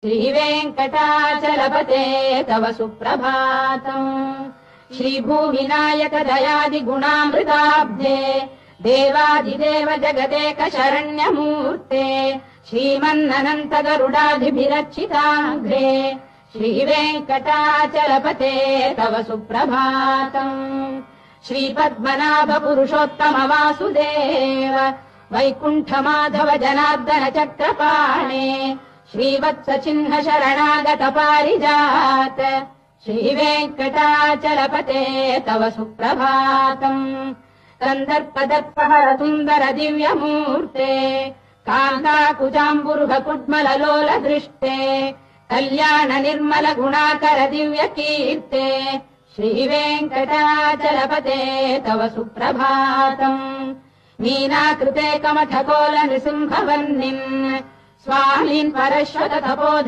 श्रीवेङ्कटाचलपते तव सुप्रभातम्। श्रीभूमिनायक दयादिगुणामृताब्धे देवादिदेव जगदेक शरण्यमूर्ते श्रीमन्ननन्त गरुडादिभिरर्चिताग्रे श्रीवेङ्कटाचलपते तव सुप्रभातम्। श्रीपद्मनाभ पुरुषोत्तम वासुदेव वैकुण्ठ माधव जनार्दन चक्रपाणे श्रीवत्स चिह्न शरणागत पारिजात श्रीवेङ्कटाचलपते तव सुप्रभातम्। कन्दर्पदर्पहर सुन्दर दिव्यमूर्ते कान्ताकुजाम्बुरुह कुड्मललोल दृष्टे कल्याण निर्मल गुणाकर दिव्य कीर्ते श्रीवेङ्कटाचलपते तव सुप्रभातम्। मीनाकृते कमठकोल नृसिंहवर्णिन् स्वामीन् परश्वत तपोध